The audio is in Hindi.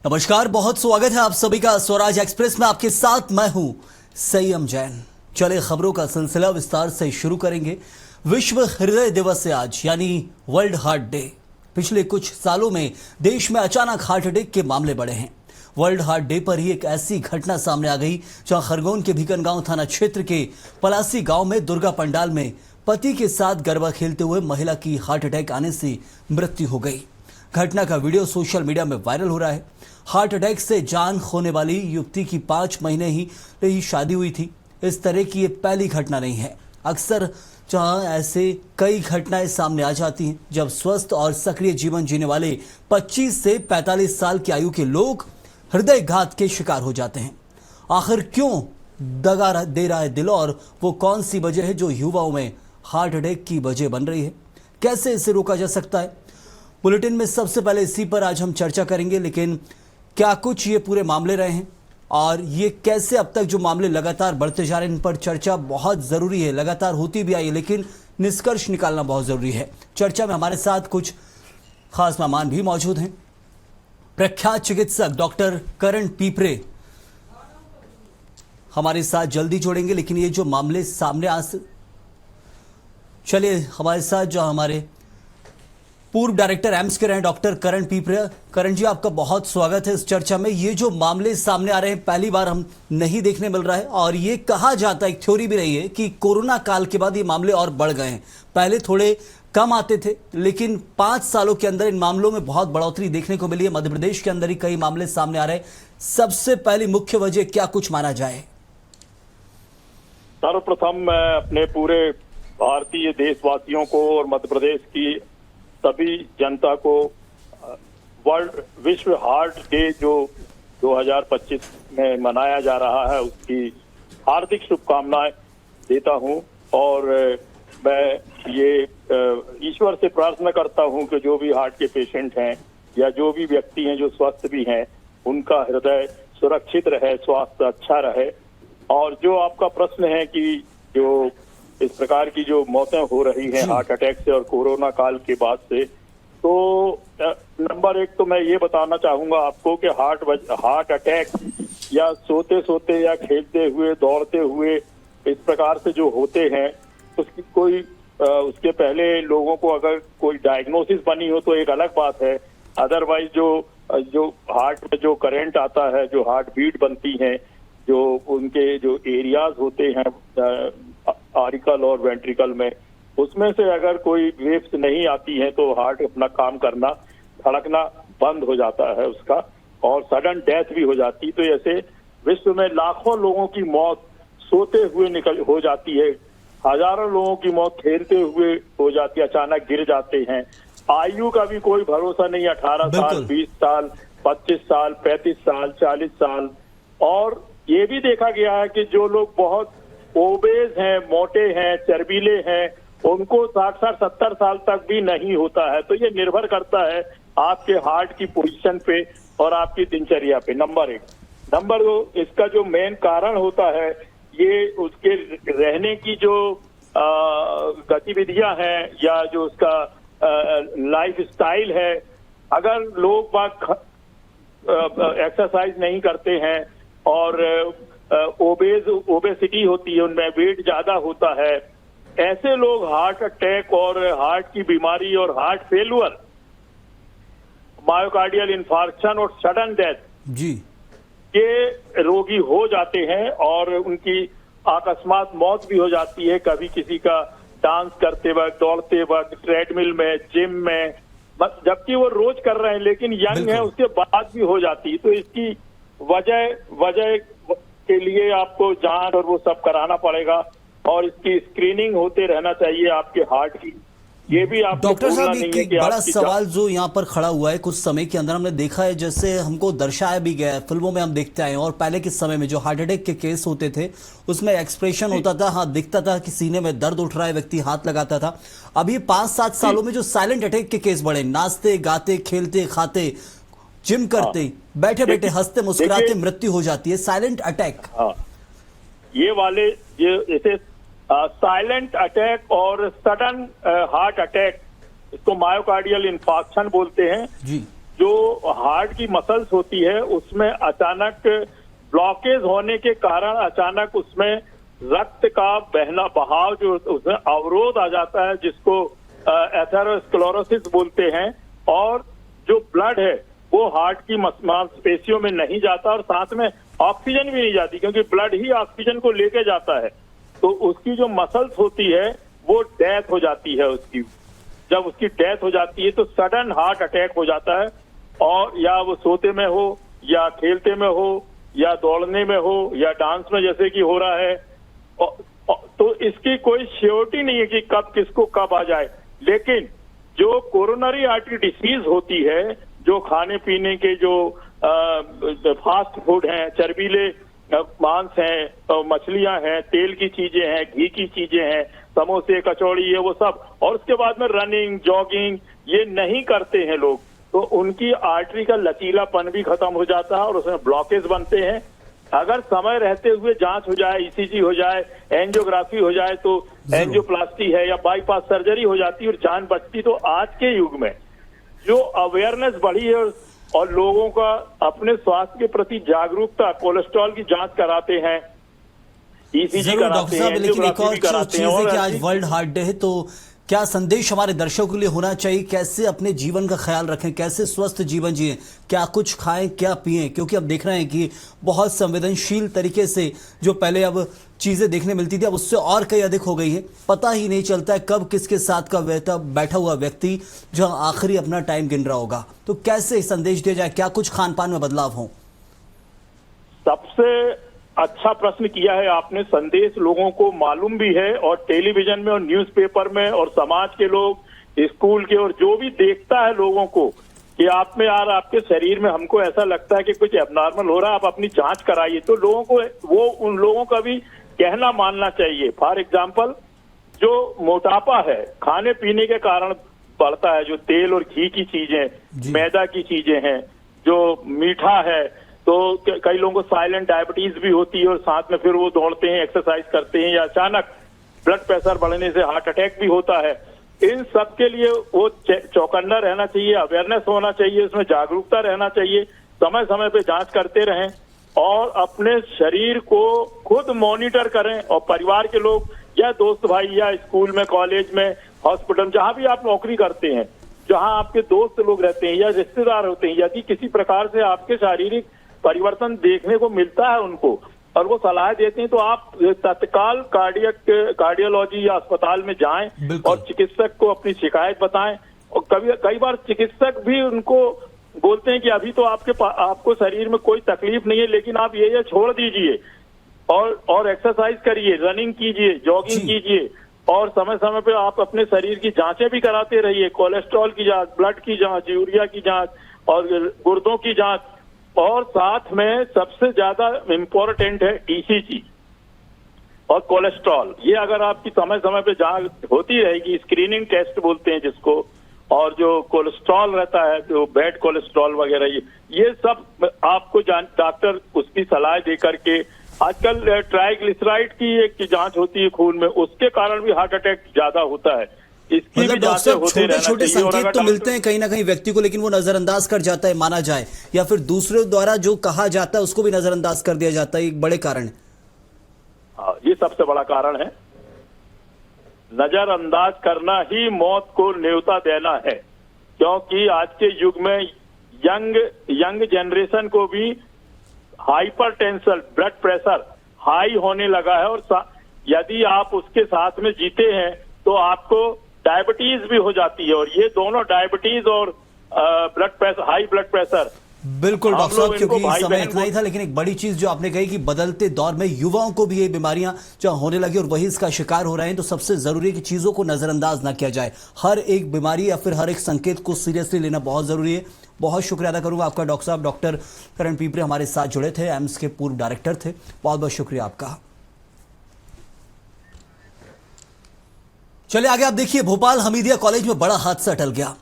नमस्कार, बहुत स्वागत है आप सभी का स्वराज एक्सप्रेस में। आपके साथ मैं हूं संयम जैन। चले खबरों का सिलसिला विस्तार से शुरू करेंगे। विश्व हृदय दिवस है आज, यानी वर्ल्ड हार्ट डे। पिछले कुछ सालों में देश में अचानक हार्ट अटैक के मामले बढ़े हैं। वर्ल्ड हार्ट डे पर ही एक ऐसी घटना सामने आ गई जहां खरगोन के भीकनगांव थाना क्षेत्र के पलासी गांव में दुर्गा पंडाल में पति के साथ गरबा खेलते हुए महिला की हार्ट अटैक आने से मृत्यु हो गई। घटना का वीडियो सोशल मीडिया में वायरल हो रहा है। हार्ट अटैक से जान खोने वाली युवती की 5 महीने ही शादी हुई थी। इस तरह की ये पहली घटना नहीं है। अक्सर जहां ऐसे कई घटनाएं सामने आ जाती हैं जब स्वस्थ और सक्रिय जीवन जीने वाले 25 से 45 साल की आयु के लोग हृदयघात के शिकार हो जाते हैं। आखिर क्यों दगा दे रहा है दिल, और वो कौन सी वजह है जो युवाओं में हार्ट अटैक की वजह बन रही है? कैसे इसे रोका जा सकता है? बुलेटिन में सबसे पहले इसी पर आज हम चर्चा करेंगे। लेकिन क्या कुछ ये पूरे मामले रहे हैं और ये कैसे अब तक जो मामले लगातार बढ़ते जा रहे हैं, इन पर चर्चा बहुत जरूरी है। लगातार होती भी आई है लेकिन निष्कर्ष निकालना बहुत जरूरी है। चर्चा में हमारे साथ कुछ खास मेहमान भी मौजूद हैं। प्रख्यात चिकित्सक डॉक्टर करण पीपरे हमारे साथ जल्दी जोड़ेंगे। लेकिन ये जो मामले सामने चलिए हमारे साथ जो हमारे पूर्व डायरेक्टर एम्स के रहे डॉक्टर करण पीपरे। करण जी, आपका बहुत स्वागत है इस चर्चा में। ये जो मामले सामने आ रहे हैं पहली बार हम नहीं देखने मिल रहा है, और ये कहा जाता है, एक थ्योरी भी रही है कि कोरोना काल के बाद ये मामले और बढ़ गए हैं। पहले थोड़े कम आते थे लेकिन 5 सालों के अंदर इन मामलों में बहुत बढ़ोतरी देखने को मिली है। मध्य प्रदेश के अंदर ही कई मामले सामने आ रहे हैं। सबसे पहली मुख्य वजह क्या कुछ माना जाए? सर्वप्रथम मैं अपने पूरे भारतीय देशवासियों को और मध्य प्रदेश की सभी जनता को विश्व हार्ट डे जो 2025 में मनाया जा रहा है उसकी हार्दिक शुभकामनाएं देता हूं। और मैं ये ईश्वर से प्रार्थना करता हूं कि जो भी हार्ट के पेशेंट हैं या जो भी व्यक्ति हैं जो स्वस्थ भी हैं, उनका हृदय सुरक्षित रहे, स्वास्थ्य अच्छा रहे। और जो आपका प्रश्न है कि जो इस प्रकार की जो मौतें हो रही हैं हार्ट अटैक से और कोरोना काल के बाद से, तो नंबर 1 तो मैं ये बताना चाहूंगा आपको कि हार्ट अटैक या सोते सोते या खेलते हुए दौड़ते हुए इस प्रकार से जो होते हैं उसकी कोई उसके पहले लोगों को अगर कोई डायग्नोसिस बनी हो तो एक अलग बात है। अदरवाइज जो हार्ट में जो करंट आता है, जो हार्ट बीट बनती है, जो उनके जो एरियाज होते हैं आर्टिकल और वेंट्रिकल में, उसमें से अगर कोई वेव्स नहीं आती हैं तो हार्ट अपना काम करना, धड़कना बंद हो जाता है उसका, और सडन डेथ भी हो जाती। तो ऐसे विश्व में लाखों लोगों की मौत सोते हुए हो जाती है। हजारों लोगों की मौत खेलते हुए हो जाती है, अचानक गिर जाते हैं। आयु का भी कोई भरोसा नहीं, 18 साल, 20 साल, 25 साल, 35 साल, 40 साल। और ये भी देखा गया है कि जो लोग बहुत ओबेज हैं, मोटे हैं, चर्बीले हैं, उनको 60, 70 साल तक भी नहीं होता है। तो ये निर्भर करता है आपके हार्ट की पोजीशन पे और आपकी दिनचर्या पे, नंबर 1। नंबर 2, इसका जो मेन कारण होता है ये उसके रहने की जो गतिविधियां हैं या जो उसका लाइफ स्टाइल है। अगर लोग एक्सरसाइज नहीं करते हैं और ओबेसिटी होती है, उनमें वेट ज्यादा होता है, ऐसे लोग हार्ट अटैक और हार्ट की बीमारी और हार्ट फेल्यूर, मायोकार्डियल इंफार्क्शन और सडन डेथ जी के रोगी हो जाते हैं और उनकी अकस्मात मौत भी हो जाती है। कभी किसी का डांस करते वक्त, दौड़ते वक्त, ट्रेडमिल में, जिम में, जबकि वो रोज कर रहे हैं लेकिन यंग है, उसके बाद भी हो जाती है। तो इसकी वजह के लिए आपको जांच और वो सब कराना पड़ेगा और इसकी स्क्रीनिंग होते रहना चाहिए आपके हार्ट की। ये भी आप डॉक्टर साहब, एक बड़ा सवाल जो यहाँ पर खड़ा हुआ है, कुछ समय के अंदर हमने देखा है, जैसे हमको दर्शाया भी गया है, फिल्मों में हम देखते आए, और पहले के समय में जो हार्ट अटैक के केस होते थे उसमें एक्सप्रेशन होता था, हाँ दिखता था कि सीने में दर्द उठ रहा है, व्यक्ति हाथ लगाता था। अभी 5-7 सालों में जो साइलेंट अटैक के केस बढ़े, नाचते गाते खेलते खाते जिम करते बैठे बैठे हंसते मुस्कुराते मृत्यु हो जाती है, साइलेंट अटैक। ये वाले जैसे साइलेंट अटैक और सडन हार्ट अटैक, इसको मायोकार्डियल इंफार्क्शन बोलते हैं जी। जो हार्ट की मसल्स होती है उसमें अचानक ब्लॉकेज होने के कारण अचानक उसमें रक्त का बहना बहाव जो उसमें अवरोध आ जाता है, जिसको एथेरोस्क्लेरोसिस बोलते हैं, और जो ब्लड है वो हार्ट की मांसपेशियों में नहीं जाता और साथ में ऑक्सीजन भी नहीं जाती, क्योंकि ब्लड ही ऑक्सीजन को लेके जाता है। तो उसकी जो मसल्स होती है वो डेथ हो जाती है उसकी। जब उसकी डेथ हो जाती है तो सडन हार्ट अटैक हो जाता है, और या वो सोते में हो या खेलते में हो या दौड़ने में हो या डांस में जैसे कि हो रहा है, तो इसकी कोई श्योरिटी नहीं है कि कब किसको कब आ जाए। लेकिन जो कोरोनरी आर्टरी डिसीज होती है, जो खाने पीने के जो फास्ट फूड हैं, चर्बीले मांस हैं, मछलियां हैं, तेल की चीजें हैं, घी की चीजें हैं, समोसे कचौड़ी है, वो सब, और उसके बाद में रनिंग जॉगिंग ये नहीं करते हैं लोग, तो उनकी आर्टरी का लचीलापन भी खत्म हो जाता है और उसमें ब्लॉकेज बनते हैं। अगर समय रहते हुए जांच हो जाए, ईसीजी हो जाए, एंजियोग्राफी हो जाए, तो एंजियोप्लास्टी है या बाईपास सर्जरी हो जाती और जान बचती। तो आज के युग में जो अवेयरनेस बढ़ी है और लोगों का अपने स्वास्थ्य के प्रति जागरूकता, कोलेस्ट्रॉल की जांच कराते हैं, ईसीजी जरूर डॉक्टर कराते हैं, साहब, लेकिन एक और एंजियोग्राफी भी कराते चीज हैं। है और कि आज वर्ल्ड हार्ट डे है, तो क्या संदेश हमारे दर्शकों के लिए होना चाहिए? कैसे अपने जीवन का ख्याल रखें, कैसे स्वस्थ जीवन जिएं, क्या कुछ खाएं, क्या पिएं? क्योंकि अब देख रहे हैं कि बहुत संवेदनशील तरीके से जो पहले अब चीजें देखने मिलती थी, अब उससे और कई अधिक हो गई है। पता ही नहीं चलता है कब किसके साथ का बैठा हुआ व्यक्ति जो आखिरी अपना टाइम गिन रहा होगा। तो कैसे संदेश दिया जाए, क्या कुछ खान पान में बदलाव हो? सबसे अच्छा प्रश्न किया है आपने। संदेश लोगों को मालूम भी है, और टेलीविजन में और न्यूज़पेपर में और समाज के लोग, स्कूल के, और जो भी देखता है लोगों को कि आप में यार आपके शरीर में हमको ऐसा लगता है कि कुछ एबनॉर्मल हो रहा है, आप अपनी जांच कराइए, तो लोगों को वो उन लोगों का भी कहना मानना चाहिए। फॉर एग्जाम्पल, जो मोटापा है खाने पीने के कारण बढ़ता है, जो तेल और घी की चीजें, मैदा की चीजें हैं, जो मीठा है, तो कई लोगों को साइलेंट डायबिटीज भी होती है और साथ में फिर वो दौड़ते हैं, एक्सरसाइज करते हैं, या अचानक ब्लड प्रेशर बढ़ने से हार्ट अटैक भी होता है। इन सब के लिए वो चौकन्ना रहना चाहिए, अवेयरनेस होना चाहिए, उसमें जागरूकता रहना चाहिए, समय समय पे जांच करते रहें और अपने शरीर को खुद मॉनिटर करें। और परिवार के लोग या दोस्त भाई या स्कूल में, कॉलेज में, हॉस्पिटल, जहां भी आप नौकरी करते हैं, जहां आपके दोस्त लोग रहते हैं या रिश्तेदार होते हैं, यदि किसी प्रकार से आपके शारीरिक परिवर्तन देखने को मिलता है उनको और वो सलाह देते हैं, तो आप तत्काल कार्डियोलॉजी या अस्पताल में जाएं और चिकित्सक को अपनी शिकायत बताएं। और कई बार चिकित्सक भी उनको बोलते हैं कि अभी तो आपको शरीर में कोई तकलीफ नहीं है, लेकिन आप ये छोड़ दीजिए और एक्सरसाइज करिए, रनिंग कीजिए, जॉगिंग कीजिए, और समय समय पे आप अपने शरीर की जांचें भी कराते रहिए, कोलेस्ट्रॉल की जांच, ब्लड की जांच, यूरिया की जांच और गुर्दों की जांच, और साथ में सबसे ज्यादा इम्पोर्टेंट है ईसीजी और कोलेस्ट्रॉल। ये अगर आपकी समय समय पे जांच होती रहेगी, स्क्रीनिंग टेस्ट बोलते हैं जिसको, और जो कोलेस्ट्रॉल रहता है, जो बैड कोलेस्ट्रॉल वगैरह, ये सब आपको डॉक्टर उसकी सलाह दे करके, आजकल ट्राइग्लिसराइड की एक जांच होती है खून में, उसके कारण भी हार्ट अटैक ज्यादा होता है। मतलब डॉक्टर साहब, छोटे छोटे संकेत तो मिलते हैं कहीं ना कहीं व्यक्ति को, लेकिन वो नजरअंदाज कर जाता है, माना जाए, या फिर दूसरे द्वारा जो कहा जाता है उसको भी नजरअंदाज कर दिया जाता है। एक बड़े कारण है। हाँ, ये सबसे बड़ा कारण है। नजरअंदाज करना ही मौत को न्योता देना है, क्योंकि आज के युग में यंग जनरेशन को भी हाइपरटेंशन, ब्लड प्रेशर हाई होने लगा है, और यदि आप उसके साथ में जीते हैं तो आपको डायबिटीज भी हो जाती है। और ये दोनों, डायबिटीज और blood pressure, high blood pressure. बिल्कुल डॉक्टर साहब, क्योंकि समय इतना ही था, लेकिन एक बड़ी चीज जो आपने कही कि बदलते दौर में युवाओं को भी ये बीमारियां जो होने लगी और वही इसका शिकार हो रहे हैं, तो सबसे जरूरी है कि चीजों को नजरअंदाज ना किया जाए। हर एक बीमारी या फिर हर एक संकेत को सीरियसली लेना बहुत जरूरी है। बहुत शुक्रिया अदा करूंगा आपका डॉक्टर साहब। डॉक्टर करण पिपरे हमारे साथ जुड़े थे, एम्स के पूर्व डायरेक्टर थे। बहुत बहुत शुक्रिया आपका। चलिए आगे आप देखिए, भोपाल हमीदिया कॉलेज में बड़ा हादसा टल गया।